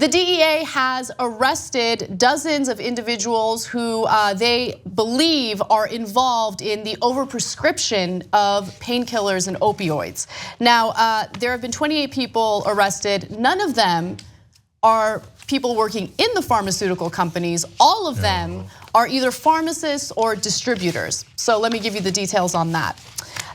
The DEA has arrested dozens of individuals who they believe are involved in the overprescription of painkillers and opioids. Now, there have been 28 people arrested. None of them are people working in the pharmaceutical companies. All of them are either pharmacists or distributors. So let me give you the details on that.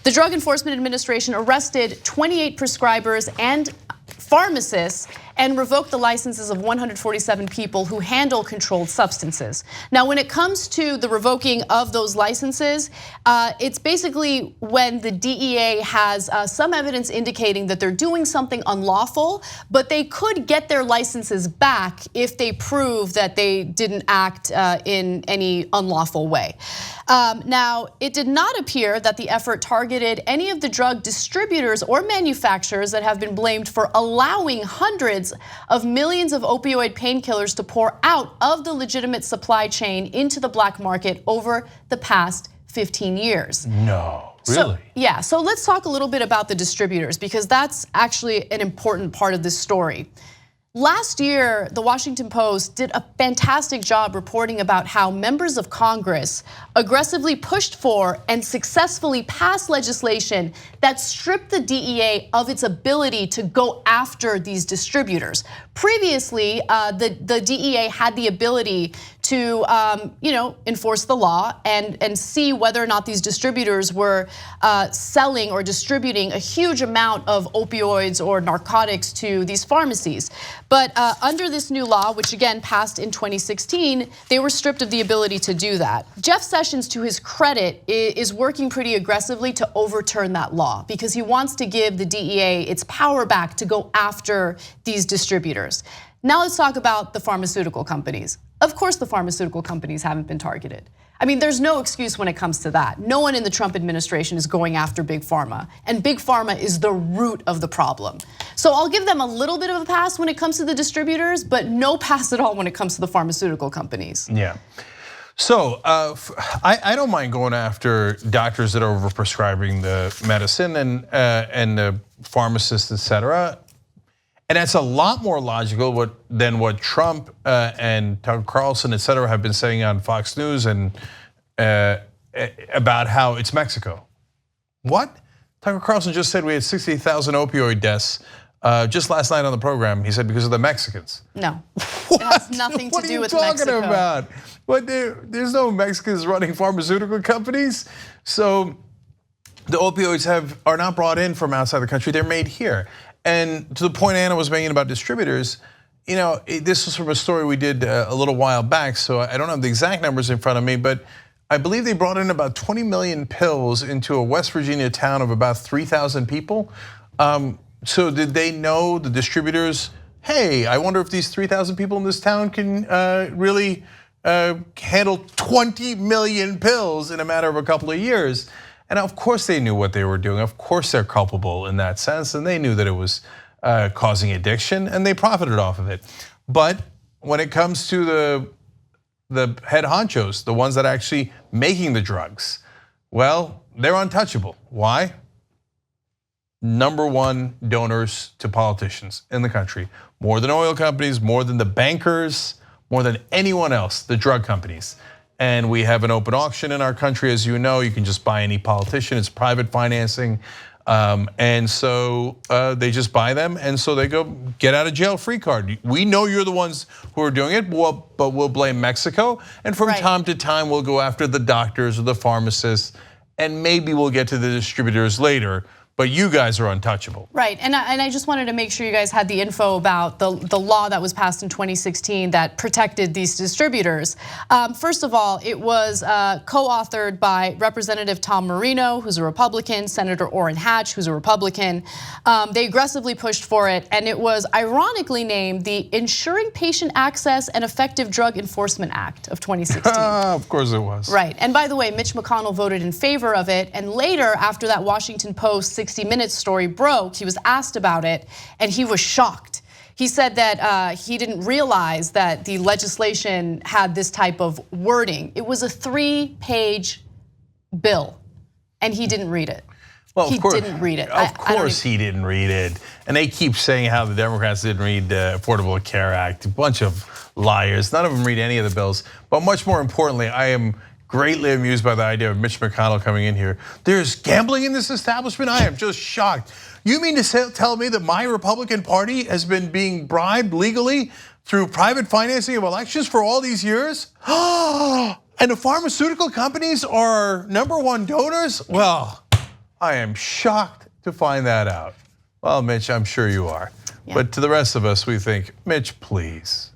The Drug Enforcement Administration arrested 28 prescribers and pharmacists and revoked the licenses of 147 people who handle controlled substances. Now, when it comes to the revoking of those licenses, it's basically when the DEA has some evidence indicating that they're doing something unlawful, but they could get their licenses back if they prove that they didn't act in any unlawful way. Now, it did not appear that the effort targeted any of the drug distributors or manufacturers that have been blamed for allowing hundreds of millions of opioid painkillers to pour out of the legitimate supply chain into the black market over the past 15 years. No, really? So let's talk a little bit about the distributors, because that's actually an important part of this story. Last year, the Washington Post did a fantastic job reporting about how members of Congress aggressively pushed for and successfully passed legislation that stripped the DEA of its ability to go after these distributors. Previously, the DEA had the ability to enforce the law and see whether or not these distributors were selling or distributing a huge amount of opioids or narcotics to these pharmacies. But under this new law, which again passed in 2016, they were stripped of the ability to do that. Jeff Sessions, to his credit, is working pretty aggressively to overturn that law because he wants to give the DEA its power back to go after these distributors. Now let's talk about the pharmaceutical companies. Of course, the pharmaceutical companies haven't been targeted. I mean, there's no excuse when it comes to that. No one in the Trump administration is going after Big Pharma, and Big Pharma is the root of the problem. So I'll give them a little bit of a pass when it comes to the distributors, but no pass at all when it comes to the pharmaceutical companies. Yeah. So I don't mind going after doctors that are overprescribing the medicine and the pharmacists, et cetera. And that's a lot more logical than what Trump and Tucker Carlson, et cetera, have been saying on Fox News and about how it's Mexico. What? Tucker Carlson just said we had 60,000 opioid deaths just last night on the program. He said because of the Mexicans. No, it has nothing to do with Mexico. What are you talking about? But there's no Mexicans running pharmaceutical companies. So the opioids are not brought in from outside the country. They're made here. And to the point Anna was making about distributors, this was from a story we did a little while back, so I don't have the exact numbers in front of me, but I believe they brought in about 20 million pills into a West Virginia town of about 3,000 people. So did they know, the distributors, hey, I wonder if these 3,000 people in this town can really handle 20 million pills in a matter of a couple of years? And of course they knew what they were doing. Of course they're culpable in that sense, and they knew that it was causing addiction, and they profited off of it. But when it comes to the head honchos, the ones that are actually making the drugs, well, they're untouchable. Why? #1 donors to politicians in the country, more than oil companies, more than the bankers, more than anyone else, the drug companies. And we have an open auction in our country, as you know. You can just buy any politician. It's private financing, and so they just buy them, and so they go get out of jail free card. We know you're the ones who are doing it, but we'll blame Mexico. And from time to time, we'll go after the doctors or the pharmacists, and maybe we'll get to the distributors later. But you guys are untouchable. Right, and I just wanted to make sure you guys had the info about the law that was passed in 2016 that protected these distributors. First of all, it was co-authored by Representative Tom Marino, who's a Republican, Senator Orrin Hatch, who's a Republican. They aggressively pushed for it, and it was ironically named the Ensuring Patient Access and Effective Drug Enforcement Act of 2016. Of course it was. Right, and by the way, Mitch McConnell voted in favor of it, and later, after that Washington Post 60 Minutes story broke, he was asked about it, and he was shocked. He said that he didn't realize that the legislation had this type of wording. It was a 3-page bill, and he didn't read it. Well, he didn't read it. Of course he didn't read it. And they keep saying how the Democrats didn't read the Affordable Care Act. A bunch of liars. None of them read any of the bills. But much more importantly, I am greatly amused by the idea of Mitch McConnell coming in here. There's gambling in this establishment? I am just shocked. You mean to tell me that my Republican Party has been being bribed legally through private financing of elections for all these years? And the pharmaceutical companies are #1 donors? Well, I am shocked to find that out. Well, Mitch, I'm sure you are. Yeah. But to the rest of us, we think, Mitch, please.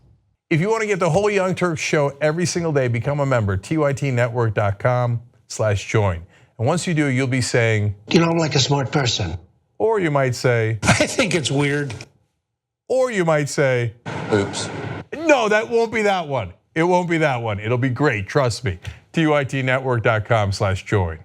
If you want to get the whole Young Turks show every single day, become a member, tytnetwork.com/join. And once you do, you'll be saying, you know, I'm like a smart person. Or you might say, I think it's weird. Or you might say, oops. No, that won't be that one. It won't be that one. It'll be great, trust me. tytnetwork.com/join.